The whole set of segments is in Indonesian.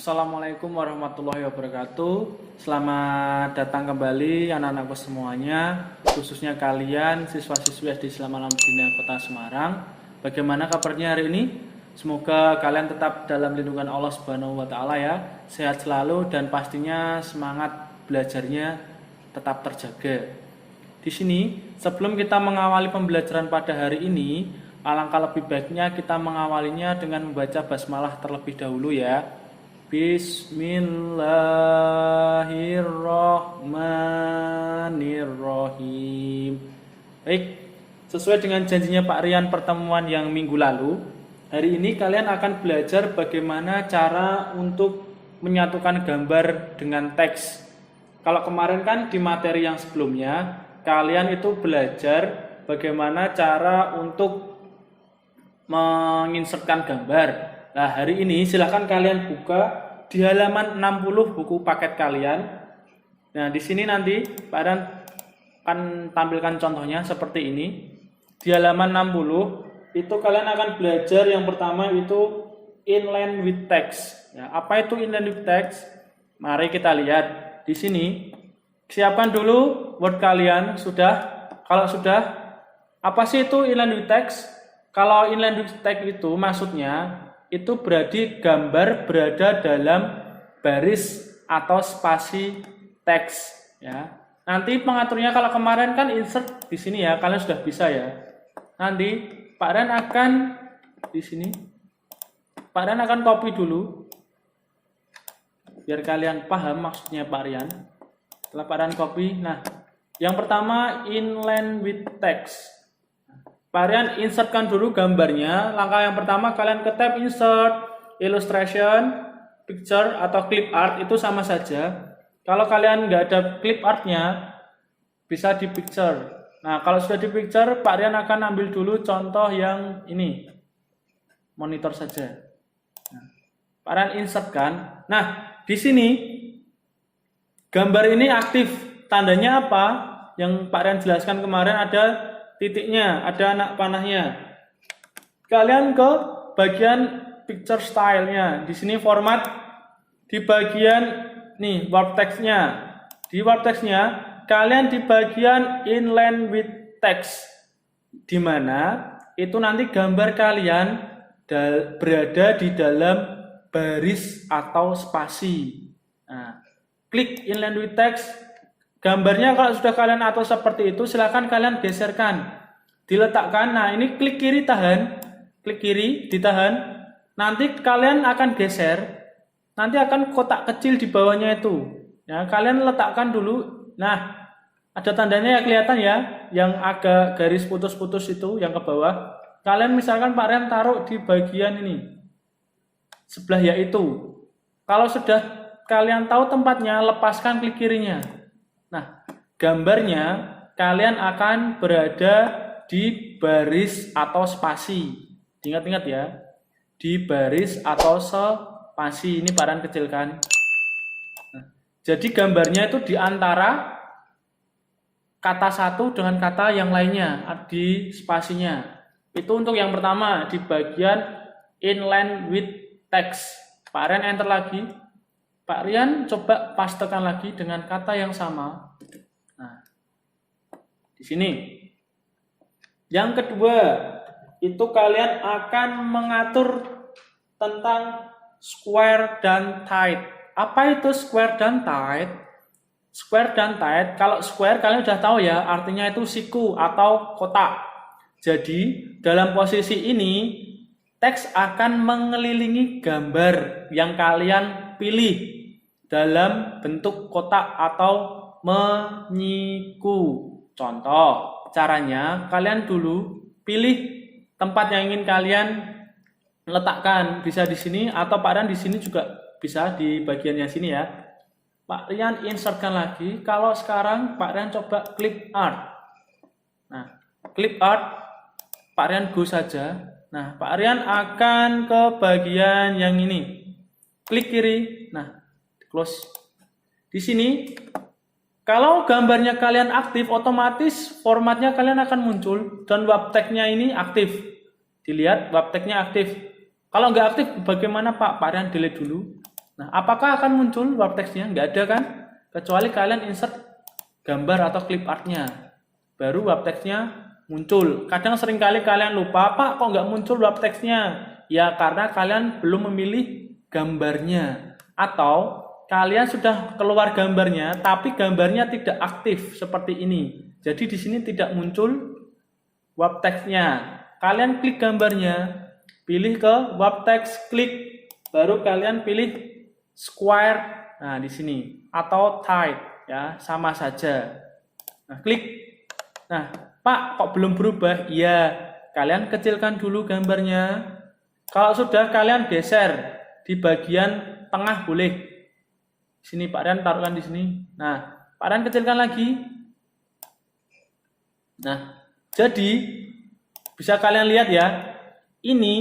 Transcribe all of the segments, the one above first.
Assalamualaikum warahmatullahi wabarakatuh. Selamat datang kembali anak-anakku semuanya, khususnya kalian siswa-siswi SD Islam Alam Bina Kota Semarang. Bagaimana kabarnya hari ini? Semoga kalian tetap dalam lindungan Allah Subhanahu wa taala ya. Sehat selalu dan pastinya semangat belajarnya tetap terjaga. Di sini, sebelum kita mengawali pembelajaran pada hari ini, alangkah lebih baiknya kita mengawalinya dengan membaca basmalah terlebih dahulu ya. Bismillahirrahmanirrahim. Baik, sesuai dengan janjinya Pak Rian pertemuan yang minggu lalu, hari ini kalian akan belajar bagaimana cara untuk menyatukan gambar dengan teks. Kalau kemarin kan di materi yang sebelumnya, kalian itu belajar bagaimana cara untuk menginsertkan gambar. Nah, hari ini silahkan kalian buka di halaman 60 buku paket kalian. Nah, di sini nanti Pak Dan akan tampilkan contohnya seperti ini. Di halaman 60 itu kalian akan belajar yang pertama itu inline with text. Ya, apa itu inline with text? Mari kita lihat di sini. Siapkan dulu Word kalian. Sudah? Kalau sudah, apa sih itu inline with text? Kalau inline with text itu maksudnya itu berarti gambar berada dalam baris atau spasi teks ya. Nanti pengaturnya kalau kemarin kan insert di sini ya, kalian sudah bisa ya. Nanti Pak Ren akan di sini. Pak Ren akan copy dulu biar kalian paham maksudnya Pak Rian. Setelah Pak Ren copy, nah yang pertama inline with text. Kalian insertkan dulu gambarnya. Langkah yang pertama kalian ke tab insert, illustration, picture atau clip art itu sama saja. Kalau kalian nggak ada clip artnya, bisa di picture. Nah, kalau sudah di picture, Pak Rian akan ambil dulu contoh yang ini, monitor saja. Nah, Pak Rian insertkan. Nah, di sini gambar ini aktif. Tandanya apa? Yang Pak Rian jelaskan kemarin ada titiknya, ada anak panahnya. Kalian ke bagian picture style-nya. Di sini format di bagian nih warp text-nya. Di warp text-nya kalian di bagian inline with text. Di mana itu nanti gambar kalian berada di dalam baris atau spasi. Nah, klik inline with text. Gambarnya kalau sudah kalian atur seperti itu, silahkan kalian geserkan, diletakkan. Nah, ini klik kiri tahan, klik kiri ditahan. Nanti kalian akan geser, nanti akan kotak kecil di bawahnya itu. Ya, kalian letakkan dulu. Nah, ada tandanya ya kelihatan ya, yang agak garis putus-putus itu, yang ke bawah. Kalian misalkan Pak Ren taruh di bagian ini, sebelah ya itu. Kalau sudah kalian tahu tempatnya, lepaskan klik kirinya. Nah, gambarnya kalian akan berada di baris atau spasi. Ingat-ingat ya, di baris atau spasi. Ini Pak Ren kecilkan. Nah, jadi gambarnya itu di antara kata satu dengan kata yang lainnya di spasinya. Itu untuk yang pertama di bagian inline with text. Pak Ren enter lagi. Pak Rian coba pastekan lagi dengan kata yang sama. Nah, di sini. Yang kedua, itu kalian akan mengatur tentang square dan tight. Apa itu square dan tight? Square dan tight, kalau square kalian sudah tahu ya, artinya itu siku atau kotak. Jadi, dalam posisi ini, teks akan mengelilingi gambar yang kalian pilih dalam bentuk kotak atau menyiku. Contoh, caranya kalian dulu pilih tempat yang ingin kalian letakkan. Bisa di sini atau Pak Rian di sini juga bisa di bagian yang sini ya. Pak Rian insertkan lagi. Kalau sekarang Pak Rian coba clip art. Nah, clip art Pak Rian go saja. Nah, Pak Rian akan ke bagian yang ini. Klik kiri. Nah, close. Di sini, kalau gambarnya kalian aktif, otomatis formatnya kalian akan muncul dan webtag-nya ini aktif. Dilihat webtag-nya aktif. Kalau nggak aktif, bagaimana Pak? Pak Rian delete dulu. Nah, apakah akan muncul wrap text-nya? Nggak ada kan? Kecuali kalian insert gambar atau clip art-nya. Baru wrap text-nya muncul. Kadang seringkali kalian lupa, Pak, kok nggak muncul wrap text-nya? Ya, karena kalian belum memilih gambarnya. Atau kalian sudah keluar gambarnya, tapi gambarnya tidak aktif seperti ini. Jadi di sini tidak muncul wrap text-nya. Kalian klik gambarnya, pilih ke wrap text, klik, baru kalian pilih square. Nah, di sini atau tight ya, sama saja. Nah, klik. Nah, Pak, kok belum berubah? Iya, kalian kecilkan dulu gambarnya. Kalau sudah, kalian geser di bagian tengah boleh. Sini Pak Rian taruhkan di sini. Nah, Pak Rian kecilkan lagi. Nah, jadi bisa kalian lihat ya. Ini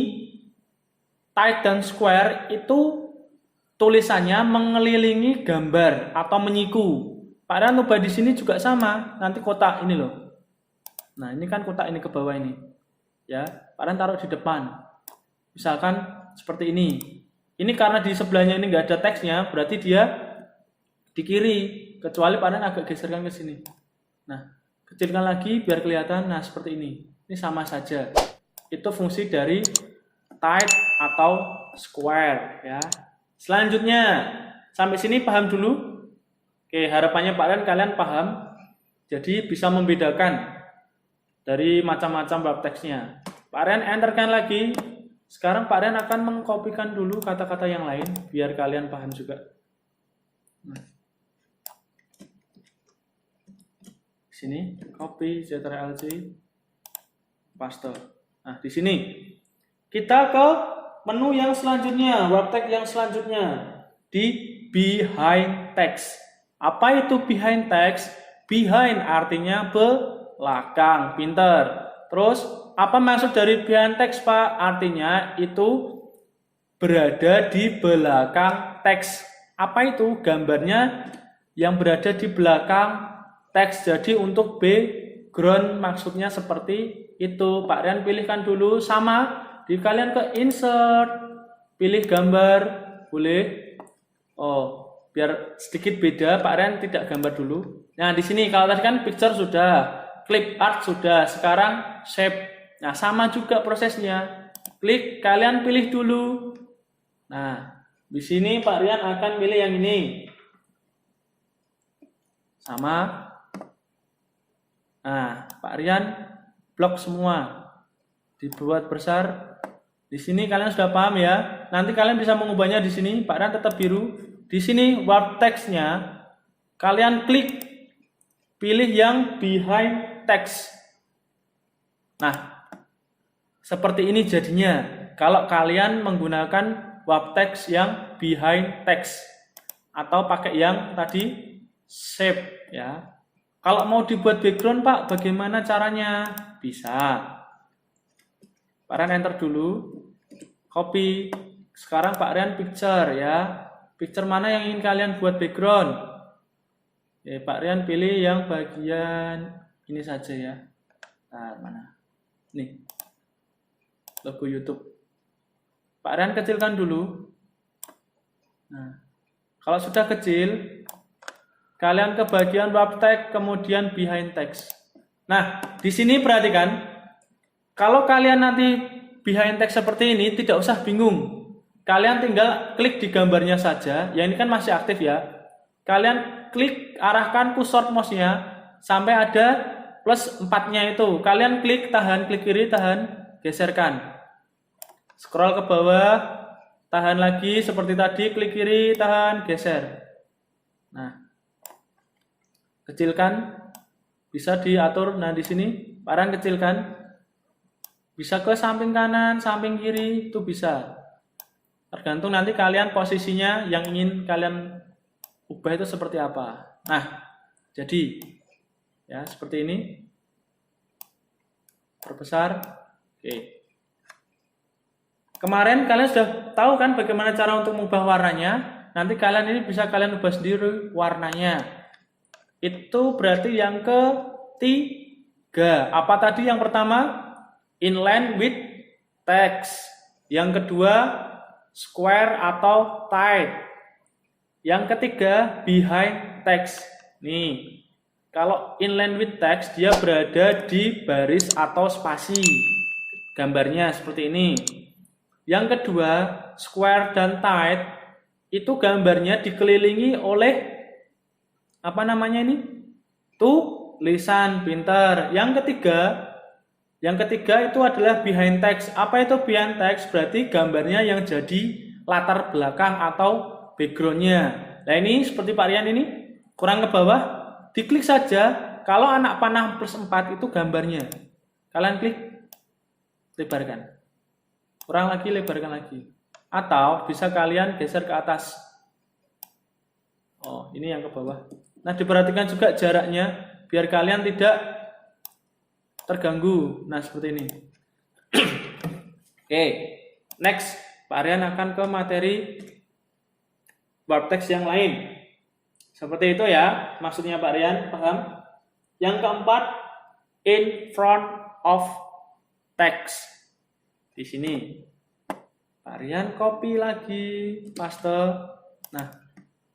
tight dan square itu tulisannya mengelilingi gambar atau menyiku. Pak Rian ubah di sini juga sama. Nanti kotak ini loh. Nah, ini kan kotak ini ke bawah ini. Ya, Pak Rian taruh di depan. Misalkan seperti ini. Ini karena di sebelahnya ini nggak ada teksnya, berarti dia di kiri. Kecuali Pak Rian agak geserkan ke sini. Nah, kecilkan lagi biar kelihatan. Nah, seperti ini. Ini sama saja. Itu fungsi dari tight atau square ya. Selanjutnya, sampai sini paham dulu? Oke, harapannya Pak Rian kalian paham. Jadi bisa membedakan dari macam-macam wrap text-nya. Pak Rian enterkan lagi. Sekarang Pak Rian akan mengkopikan dulu kata-kata yang lain biar kalian paham juga. Nah. Sini copy Ctrl+C paste. Nah, di sini kita ke menu yang selanjutnya, wrap text yang selanjutnya di behind text. Apa itu behind text? Behind artinya belakang, pinter. Terus apa maksud dari behind text, Pak? Artinya itu berada di belakang teks. Apa itu? Gambarnya yang berada di belakang teks. Jadi untuk background maksudnya seperti itu. Pak Rian pilihkan dulu sama. Di kalian ke insert, pilih gambar, boleh. Oh, biar sedikit beda, Pak Rian tidak gambar dulu. Nah, di sini kalau tadi kan picture sudah, clip art sudah, sekarang shape. Nah, sama juga prosesnya. Klik, kalian pilih dulu. Nah, di sini Pak Rian akan pilih yang ini. Sama. Nah, Pak Rian blok semua. Dibuat besar. Di sini kalian sudah paham ya. Nanti kalian bisa mengubahnya di sini. Pak Rian tetap biru. Di sini wrap text-nya kalian klik, pilih yang behind text. Nah, seperti ini jadinya kalau kalian menggunakan wrap text yang behind text atau pakai yang tadi shape ya. Kalau mau dibuat background, Pak, bagaimana caranya? Bisa. Pak Rian enter dulu, copy. Sekarang Pak Rian picture ya. Picture mana yang ingin kalian buat background? Pak Rian pilih yang bagian ini saja ya. Nah, mana? Nih, logo YouTube. Pak Rian kecilkan dulu. Nah, kalau sudah kecil, kalian ke bagian wrap text, kemudian behind text. Nah, di sini perhatikan. Kalau kalian nanti behind text seperti ini, tidak usah bingung. Kalian tinggal klik di gambarnya saja. Ya, ini kan masih aktif ya. Kalian klik, arahkan kursor mouse-nya sampai ada plus 4-nya itu. Kalian klik, tahan, klik kiri, tahan, geserkan. Scroll ke bawah, tahan lagi seperti tadi, klik kiri, tahan, geser. Nah, kecilkan, bisa diatur. Nah, di sini, Pak Rian kecilkan. Bisa ke samping kanan, samping kiri, itu bisa. Tergantung nanti kalian posisinya yang ingin kalian ubah itu seperti apa. Nah, jadi ya seperti ini. Perbesar. Oke. Kemarin kalian sudah tahu kan bagaimana cara untuk mengubah warnanya. Nanti kalian ini bisa kalian ubah sendiri warnanya. Itu berarti yang ketiga. Apa tadi yang pertama? Inline with text. Yang kedua, square atau tight. Yang ketiga, behind text. Nih, kalau inline with text, dia berada di baris atau spasi. Gambarnya seperti ini. Yang kedua, square dan tight, itu gambarnya dikelilingi oleh apa namanya ini? Tulisan, pintar. Yang ketiga itu adalah behind text. Apa itu behind text? Berarti gambarnya yang jadi latar belakang atau backgroundnya. Nah ini seperti Pak Rian ini, kurang ke bawah, diklik saja. Kalau anak panah +4 itu gambarnya. Kalian klik, lebarkan. Kurang lagi, lebarkan lagi. Atau bisa kalian geser ke atas. Oh, ini yang ke bawah. Nah, diperhatikan juga jaraknya, biar kalian tidak terganggu. Nah, seperti ini. Oke, next. Pak Aryan akan ke materi warp text yang lain. Seperti itu ya, maksudnya Pak Aryan, paham? Yang keempat, in front of text. Di sini. Pak Aryan copy lagi, paste. Nah,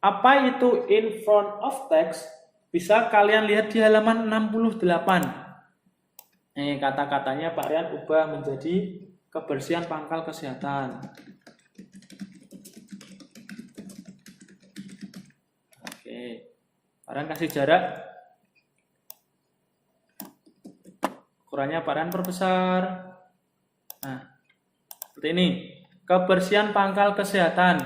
apa itu in front of text? Bisa kalian lihat di halaman 68. Kata-katanya Pak Rian ubah menjadi kebersihan pangkal kesehatan. Oke, Pak Rian kasih jarak. Ukurannya Pak Rian perbesar. Nah, seperti ini. Kebersihan pangkal kesehatan.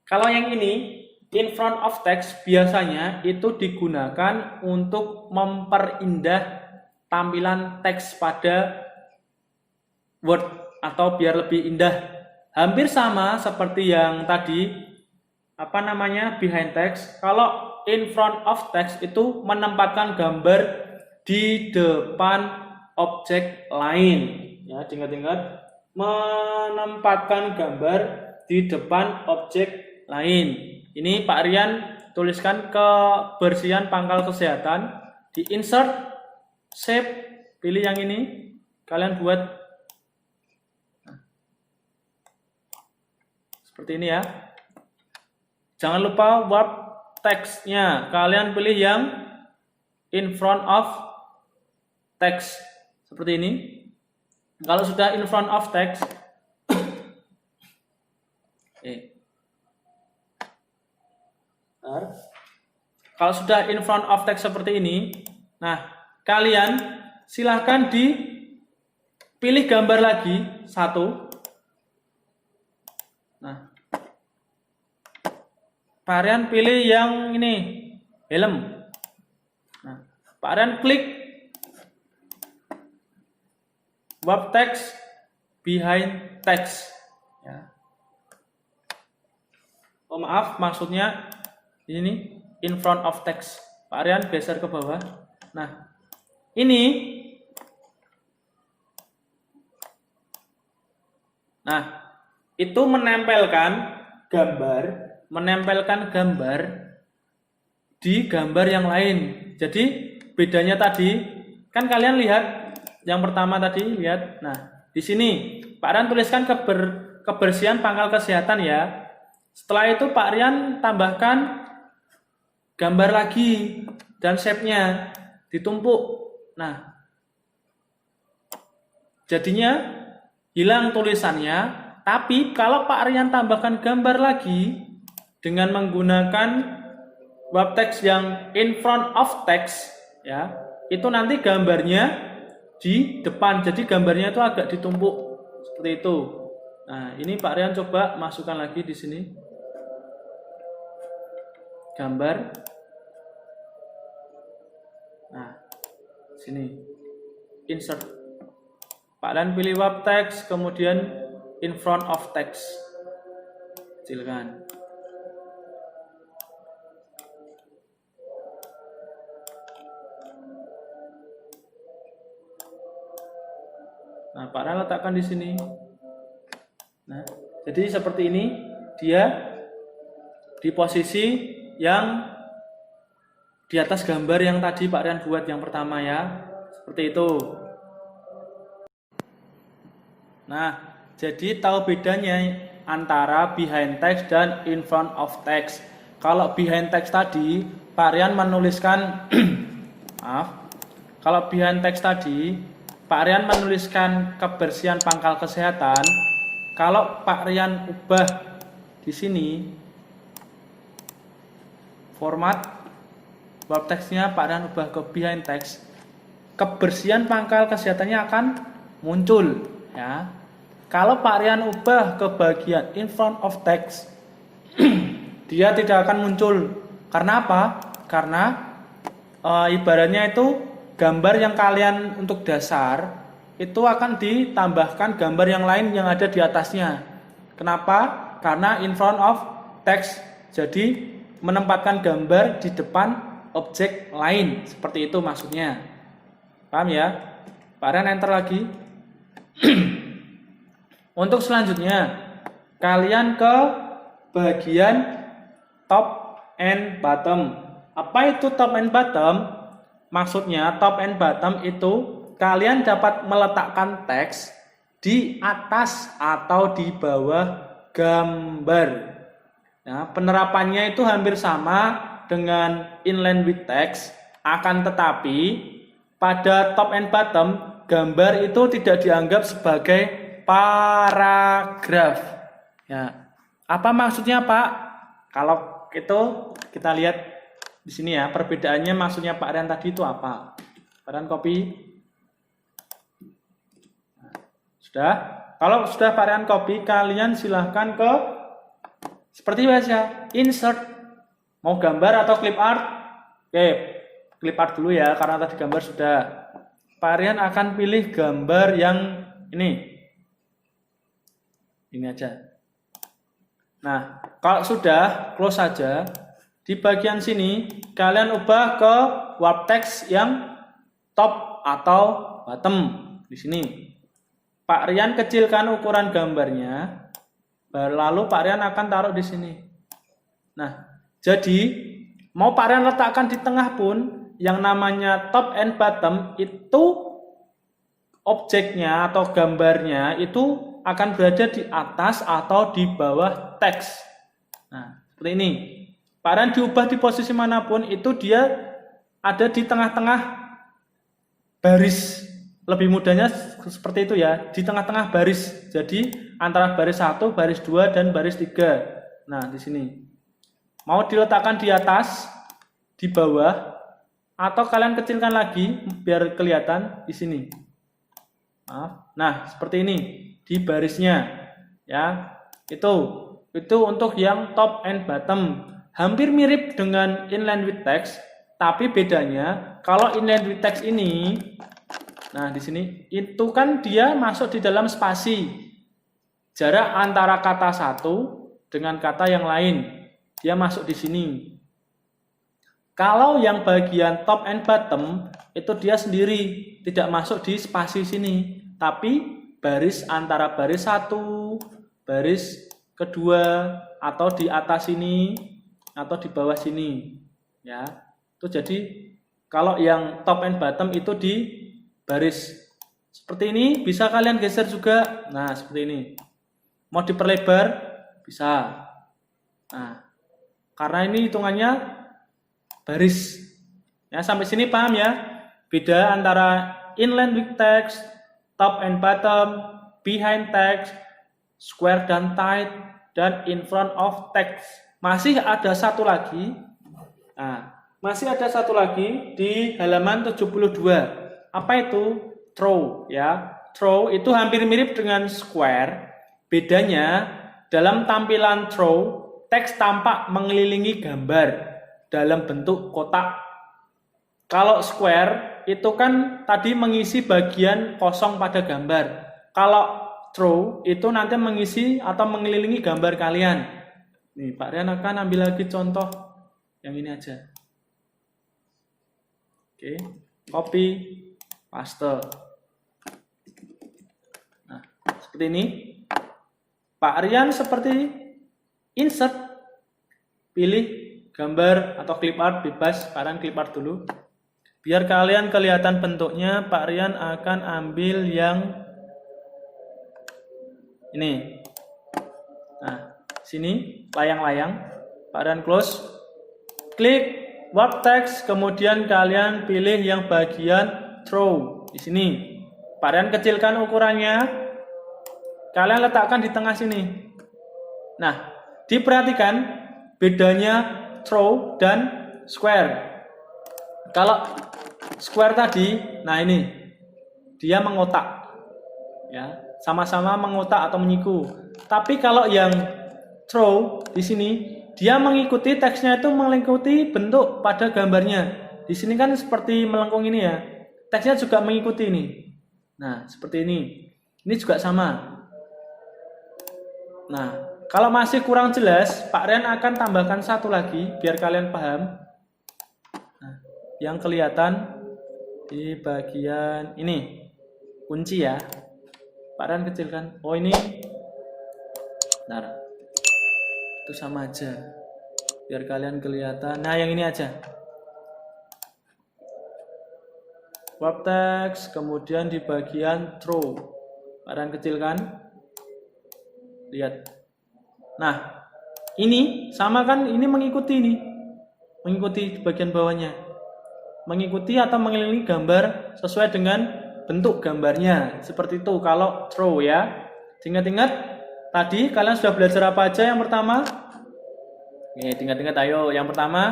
Kalau yang ini, in front of text, biasanya itu digunakan untuk memperindah tampilan teks pada Word atau biar lebih indah. Hampir sama seperti yang tadi, behind text. Kalau in front of text itu menempatkan gambar di depan objek lain. Ya, ingat-ingat, menempatkan gambar di depan objek lain. Ini Pak Rian tuliskan kebersihan pangkal kesehatan, di insert shape, pilih yang ini, kalian buat seperti ini ya. Jangan lupa warp text-nya, kalian pilih yang in front of text seperti ini. Kalau sudah in front of text, kalau sudah in front of text seperti ini, nah kalian silahkan dipilih gambar lagi satu. Nah, Pak Rian pilih yang ini, helm. Nah, Pak Rian klik warp text behind text. Ya. Oh maaf, maksudnya ini in front of text. Pak Rian geser ke bawah. Nah, ini. Nah, itu menempelkan gambar di gambar yang lain. Jadi bedanya tadi, kan kalian lihat yang pertama tadi, lihat. Nah, di sini Pak Rian tuliskan kebersihan pangkal kesehatan ya. Setelah itu Pak Rian tambahkan gambar lagi dan shape-nya ditumpuk. Nah, jadinya hilang tulisannya, tapi kalau Pak Rian tambahkan gambar lagi dengan menggunakan warp text yang in front of text, ya, itu nanti gambarnya di depan, jadi gambarnya itu agak ditumpuk seperti itu. Nah, ini Pak Rian coba masukkan lagi di sini gambar. Nah, sini insert. Pak Rian pilih warp text, kemudian in front of text. Silakan. Nah, Pak Rian letakkan di sini. Nah, jadi seperti ini, dia di posisi yang di atas gambar yang tadi Pak Rian buat yang pertama ya. Seperti itu. Nah, jadi tahu bedanya antara behind text dan in front of text. Kalau behind text tadi, Pak Rian menuliskan maaf. Kalau behind text tadi, Pak Rian menuliskan kebersihan pangkal kesehatan. Kalau Pak Rian ubah di sini format web text-nya, Pak Rian ubah ke behind text, kebersihan pangkal kesehatannya akan muncul, ya. Kalau Pak Rian ubah ke bagian in front of text, dia tidak akan muncul. Karena apa? Karena ibaratnya itu gambar yang kalian untuk dasar itu akan ditambahkan gambar yang lain yang ada di atasnya. Kenapa? Karena in front of text. Jadi menempatkan gambar di depan objek lain. Seperti itu maksudnya. Paham ya? Pak Rian enter lagi. Untuk selanjutnya, kalian ke bagian top and bottom. Apa itu top and bottom? Maksudnya top and bottom itu kalian dapat meletakkan teks di atas atau di bawah gambar. Nah, penerapannya itu hampir sama dengan inline with text, akan tetapi pada top and bottom gambar itu tidak dianggap sebagai paragraf. Ya. Apa maksudnya, Pak? Kalau itu kita lihat di sini ya, perbedaannya maksudnya Pak Rian tadi itu apa? Pak Rian copy. Nah, sudah? Kalau sudah Pak Rian copy, kalian silahkan ke seperti biasa, insert. Mau gambar atau clip art? Oke, clip art dulu ya, karena tadi gambar sudah. Pak Rian akan pilih gambar yang ini. Ini aja. Nah, kalau sudah, close saja. Di bagian sini, kalian ubah ke wrap text yang top atau bottom. Di sini. Pak Rian kecilkan ukuran gambarnya. Lalu Pak Rian akan taruh di sini. Nah, jadi mau Pak Rian letakkan di tengah pun, yang namanya top and bottom itu objeknya atau gambarnya itu akan berada di atas atau di bawah teks. Nah, seperti ini. Pak Rian diubah di posisi manapun, itu dia ada di tengah-tengah baris. Lebih mudahnya seperti itu ya, di tengah-tengah baris. Jadi antara baris 1, baris 2, dan baris 3. Nah, di sini. Mau diletakkan di atas, di bawah, atau kalian kecilkan lagi biar kelihatan di sini. Maaf. Nah, seperti ini. Di barisnya ya, itu untuk yang top and bottom, hampir mirip dengan inline with text, tapi bedanya kalau inline with text ini, nah di sini itu kan dia masuk di dalam spasi, jarak antara kata satu dengan kata yang lain, dia masuk di sini. Kalau yang bagian top and bottom itu dia sendiri, tidak masuk di spasi sini, tapi baris antara baris 1, baris kedua, atau di atas sini, atau di bawah sini. Ya, itu jadi kalau yang top and bottom itu di baris seperti ini, bisa kalian geser juga. Nah, seperti ini. Mau diperlebar, bisa. Nah, karena ini hitungannya baris. Ya, sampai sini paham ya? Beda antara inline with text, top and bottom, behind text, square dan tight, dan in front of text. Masih ada satu lagi. Nah, masih ada satu lagi di halaman 72. Apa itu? Throw ya. Throw itu hampir mirip dengan square. Bedanya dalam tampilan throw, teks tampak mengelilingi gambar dalam bentuk kotak. Kalau square itu kan tadi mengisi bagian kosong pada gambar. Kalau throw itu nanti mengisi atau mengelilingi gambar kalian. Nih, Pak Rian akan ambil lagi contoh yang ini aja. Oke, copy, paste. Nah, seperti ini. Pak Rian seperti insert, pilih gambar atau clip art bebas. Pak Rian clip art dulu. Biar kalian kelihatan bentuknya, Pak Rian akan ambil yang ini. Nah, sini layang-layang. Pak Pak Rian close. Klik warp text, kemudian kalian pilih yang bagian throw di sini. Pak Rian kecilkan ukurannya. Kalian letakkan di tengah sini. Nah, diperhatikan bedanya throw dan square. Kalau square tadi, nah ini dia mengotak, ya, sama-sama mengotak atau menyiku. Tapi kalau yang throw di sini, dia mengikuti teksnya itu mengikuti bentuk pada gambarnya. Di sini kan seperti melengkung ini ya. Teksnya juga mengikuti ini. Nah, seperti ini. Ini juga sama. Nah, kalau masih kurang jelas, Pak Rian akan tambahkan satu lagi biar kalian paham. Nah, yang kelihatan di bagian ini kunci ya. Pak Rian kecilkan. Oh ini, benar. Itu sama aja. Biar kalian kelihatan. Nah, yang ini aja. Warp text, kemudian di bagian throw. Pak Rian kecilkan. Lihat. Nah, ini sama kan, ini mengikuti ini. Mengikuti di bagian bawahnya. Mengikuti atau mengelilingi gambar sesuai dengan bentuk gambarnya. Seperti itu kalau throw ya. Ingat-ingat tadi kalian sudah belajar apa aja yang pertama? Nih, ingat-ingat ayo. Yang pertama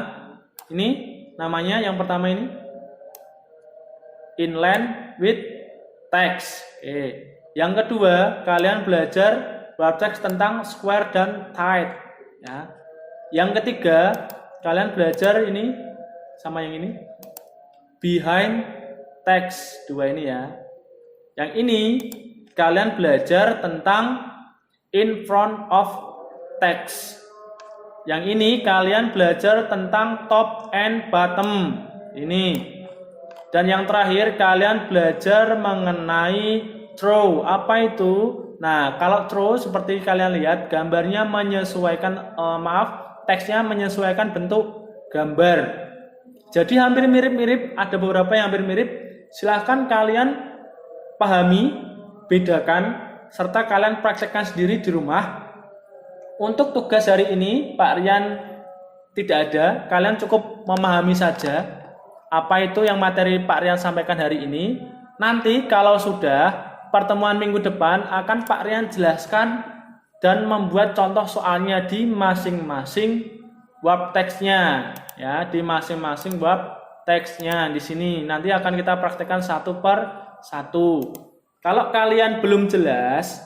ini namanya yang pertama ini inline with text. Oke. Yang kedua, kalian belajar warp text tentang square dan tight ya. Yang ketiga, kalian belajar ini sama yang ini behind text, dua ini ya. Yang ini kalian belajar tentang in front of text. Yang ini kalian belajar tentang top and bottom ini. Dan yang terakhir kalian belajar mengenai throw. Apa itu? Nah, kalau throw seperti kalian lihat gambarnya menyesuaikan teksnya menyesuaikan bentuk gambar. Jadi hampir mirip-mirip, ada beberapa yang hampir mirip. Silahkan kalian pahami, bedakan, serta kalian praktekkan sendiri di rumah. Untuk tugas hari ini Pak Rian tidak ada, kalian cukup memahami saja apa itu yang materi Pak Rian sampaikan hari ini. Nanti kalau sudah pertemuan minggu depan akan Pak Rian jelaskan dan membuat contoh soalnya di masing-masing warp text-nya ya, di masing-masing warp text-nya di sini. Nanti akan kita praktekkan satu per satu. Kalau kalian belum jelas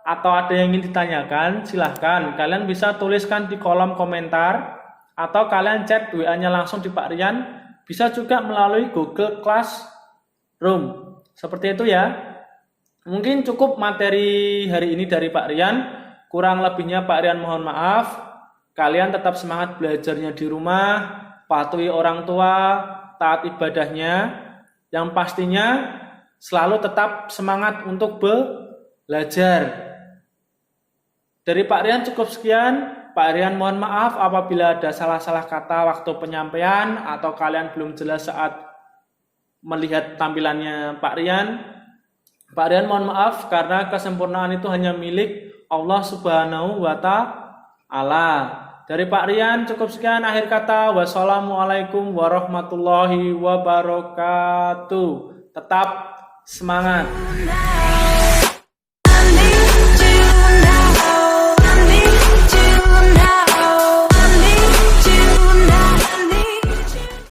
atau ada yang ingin ditanyakan, silahkan kalian bisa tuliskan di kolom komentar atau kalian chat WA-nya langsung di Pak Rian. Bisa juga melalui Google Classroom. Seperti itu ya. Mungkin cukup materi hari ini dari Pak Rian. Kurang lebihnya Pak Rian mohon maaf. Kalian tetap semangat belajarnya di rumah, patuhi orang tua, taat ibadahnya. Yang pastinya selalu tetap semangat untuk belajar. Dari Pak Rian cukup sekian. Pak Rian mohon maaf apabila ada salah-salah kata waktu penyampaian atau kalian belum jelas saat melihat tampilannya Pak Rian. Pak Rian mohon maaf karena kesempurnaan itu hanya milik Allah Subhanahu wa Ta'ala. Dari Pak Rian cukup sekian, akhir kata. Wassalamualaikum warahmatullahi wabarakatuh. Tetap semangat.